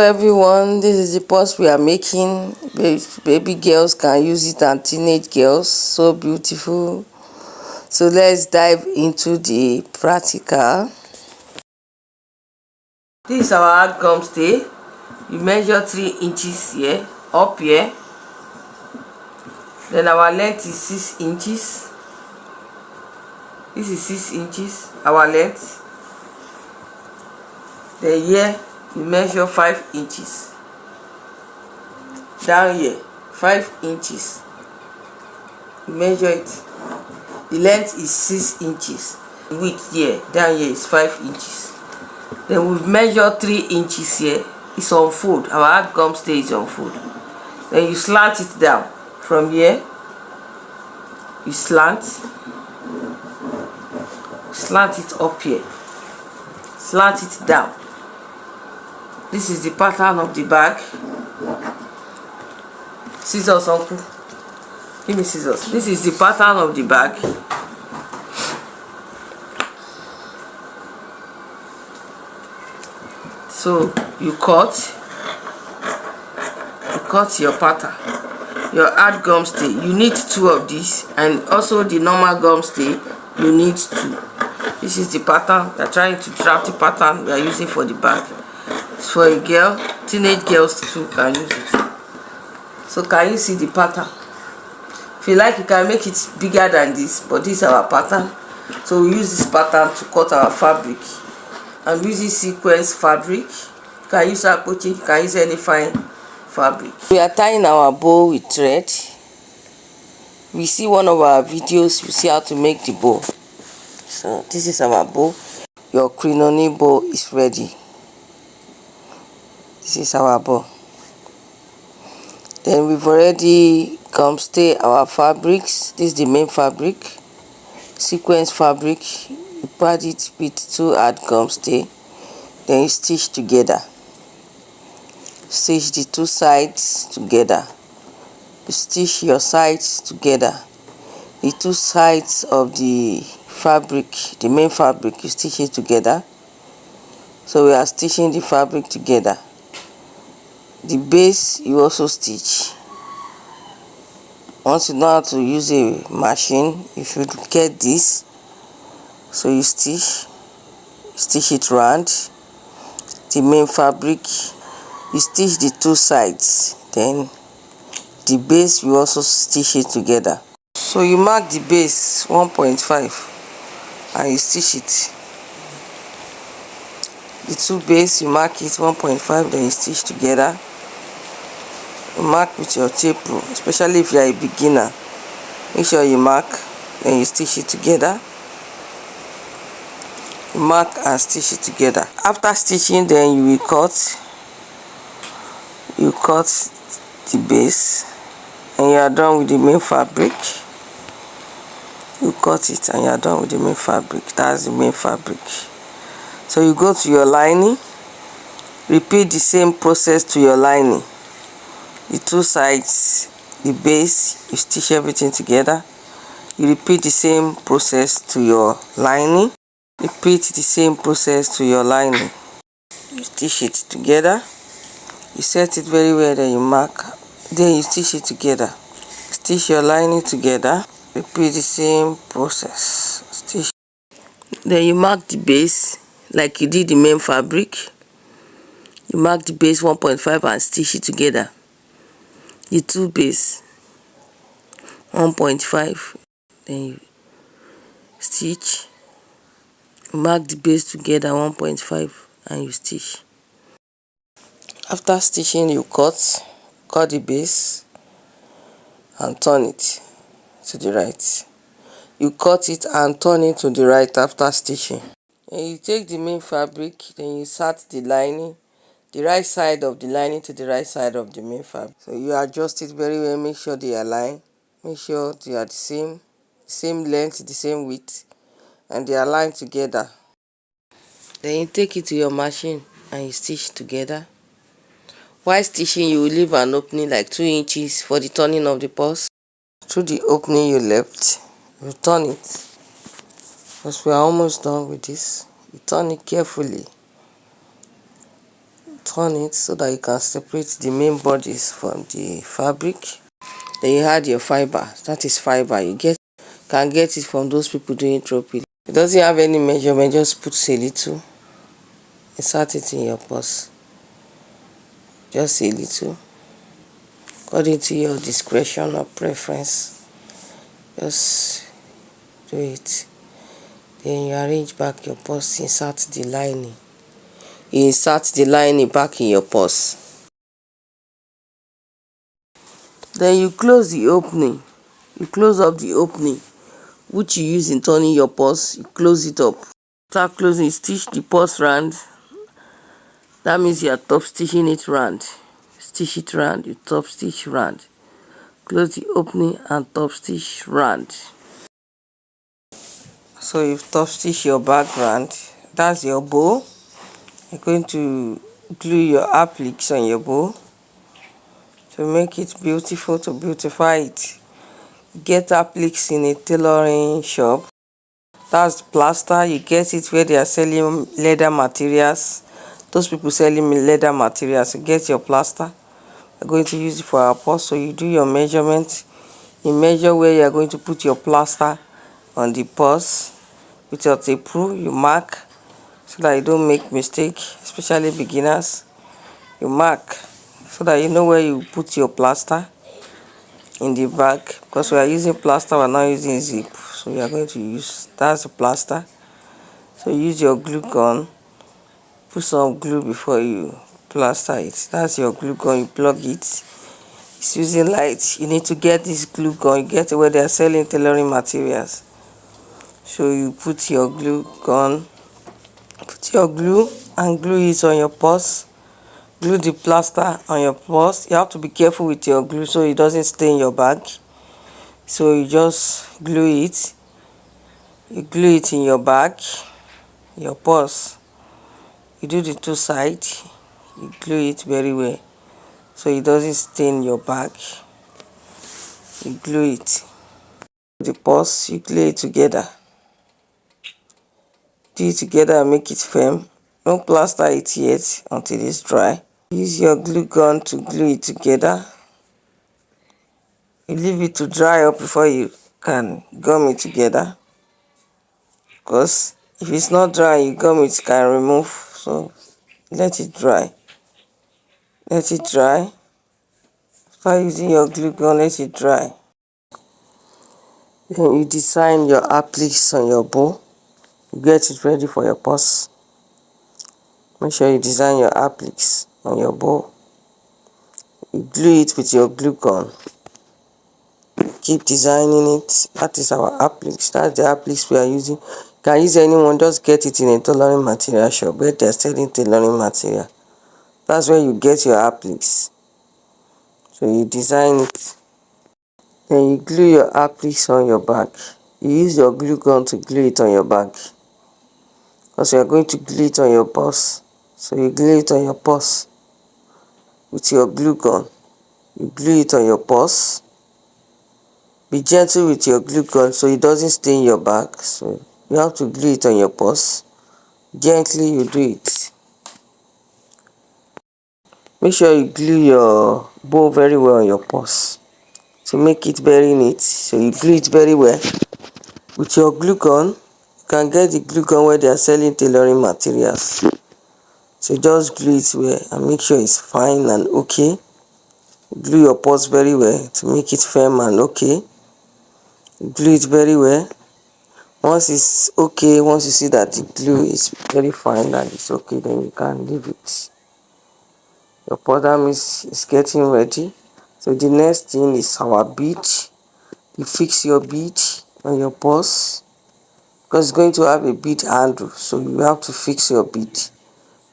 everyone, this is the purse we are making. Baby girls can use it and teenage girls, so beautiful. So let's dive into the practical. This is our hard gum stay. You measure 3 inches here, up here. Then our length is 6 inches. This is 6 inches, our length. Then here you measure 5 inches. Down here 5 inches. You measure it. The length is 6 inches. The width here, down here is 5 inches. Then we've measured 3 inches here. It's on fold. Our hard gum stay is on fold. Then you slant it down. From here, you slant it up here. Slant it down. This is the pattern of the bag. Scissors, uncle. Give me scissors. This is the pattern of the bag. So you cut your pattern, your hard gum stay. You need 2 of these, and also the normal gum stay. You need 2. This is the pattern. We are trying to draft the pattern we are using for the bag. It's for a girl. Teenage girls too can use it. So can you see the pattern? If you like, you can make it bigger than this, but this is our pattern. So we use this pattern to cut our fabric. I'm using sequins fabric. You can use approaching, you can use any fine fabric. We are tying our bow with thread. We see one of our videos, you see how to make the bow. So this is our bow. Your crinoni bow is ready. This is our bow. Then we've already gum stay our fabrics. This is the main fabric, sequins fabric. You pad it with 2 hard gum stay. Then you stitch together. Stitch the 2 sides together. You stitch your sides together. The 2 sides of the fabric, the main fabric, you stitch it together. So we are stitching the fabric together. The base you also stitch. Once you know how to use a machine, you should get this. So you stitch it round. The main fabric, you stitch the 2 sides. Then the base you also stitch it together. So you mark the base 1.5 and you stitch it. The 2 base you mark it 1.5, then you stitch together. You mark with your tape rule, especially if you are a beginner. Make sure you mark, then you stitch it together. You mark and stitch it together. After stitching, then you will cut. You cut the base, and you are done with the main fabric. You cut it, and you are done with the main fabric. That's the main fabric. So you go to your lining. Repeat the same process to your lining. The 2 sides, the base, you stitch everything together. You repeat the same process to your lining. Repeat the same process to your lining. You stitch it together. You set it very well, then you mark. Then you stitch it together. Stitch your lining together. Repeat the same process. Stitch. Then you mark the base like you did the main fabric. You mark the base 1.5 and stitch it together. The 2 base 1.5, then you stitch. You mark the base together 1.5 and you stitch. After stitching, you cut the base and turn it to the right. You cut it and turn it to the right after stitching. And you take the main fabric, then you insert the lining, the right side of the lining to the right side of the main fabric. So you adjust it very well, make sure they align, make sure they are the same length, the same width, and they align together. Then you take it to your machine and you stitch together. While stitching, you will leave an opening like 2 inches for the turning of the purse. Through the opening you left, you turn it. Because we are almost done with this. You turn it carefully. turn it so that you can separate the main bodies from the fabric. Then you add your fiber. That is fiber. Can get it from those people doing trophy. It doesn't have any measurement, just put a little. Insert it in your purse. Just a little. According to your discretion or preference. Just do it. Then you arrange back your purse, insert the lining. You insert the lining back in your purse. Then you close the opening. You close up the opening which you use in turning your purse. You close it up. After closing, you stitch the purse round. That means you are top stitching it round. Stitch it round, you top stitch round. Close the opening and top stitch round. So you've top stitched your background. That's your bow. You're going to glue your appliques on your bow to make it beautiful, to beautify it. Get appliques in a tailoring shop. That's plaster. You get it where they are selling leather materials. Those people selling leather materials, you get your plaster. You're going to use it for our purse. So you do your measurement. You measure where you are going to put your plaster on the purse. With your tape rule, you mark so that you don't make mistake, especially beginners. You mark so that you know where you put your plaster in the bag, because we are using plaster, we're not using zip. So we are going to use, that's the plaster. So use your glue gun, put some glue before you plaster it. That's your glue gun, you plug it. It's using light. You need to get this glue gun, you get it where they are selling tailoring materials. So you put your glue gun, put your glue and glue it on your purse. Glue the plaster on your purse. You have to be careful with your glue so it doesn't stay in your bag. So you just glue it. You glue it in your bag, your purse. You do the two sides. You glue it very well so it doesn't stain your bag. You glue it. The purse, you glue it together. Do it together and make it firm. Don't plaster it yet until it's dry. Use your glue gun to glue it together. You leave it to dry up before you can gum it together. Because if it's not dry, you gum it can remove. So let it dry. Let it dry. After using your glue gun, let it dry. Then you design your appliques on your bow. Get it ready for your purse. Make sure you design your appliques on your bow. You glue it with your glue gun. Keep designing it. That is our appliques. That's the appliques we are using. You can use anyone, just get it in a tailoring material shop where they are selling tailoring material. That's where you get your appliques. So you design it. Then you glue your appliques on your bag. You use your glue gun to glue it on your bag. Because you are going to glue it on your purse. So you glue it on your purse with your glue gun. You glue it on your purse. Be gentle with your glue gun so it doesn't stain your bag. So you have to glue it on your purse. Gently you do it. Make sure you glue your bow very well on your purse to make it very neat. So you glue it very well with your glue gun. You can get the glue gun where they are selling tailoring materials. So just glue it well and make sure it's fine and okay. Glue your purse very well to make it firm and okay. Glue it very well. Once it's okay, once you see that the glue is very fine and it's okay, then you can leave it. Your powder mix is getting ready. So the next thing is our bead. You fix your bead on your purse because it's going to have a bead handle, so you have to fix your bead.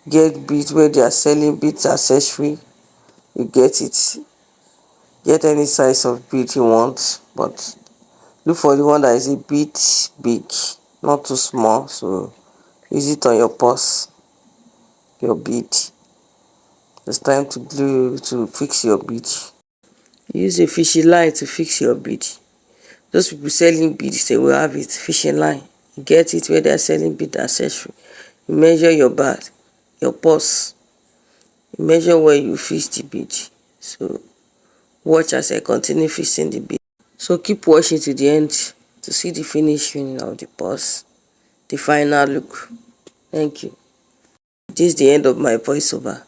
Get beads where they are selling beads accessory. You get it. Get any size of bead you want, but look for the one that is a bit big, not too small. So use it on your purse, your bead. It's time to glue to fix your bead. Use a fishing line to fix your bead. Those people selling beads, they will have it fishing line. You get it where they are selling bead accessory. You measure your bag, your purse. measure where you fix the bead. So watch as I continue fixing the bead. So keep watching to the end to see the finishing of the purse, the final look. Thank you. This is the end of my voiceover.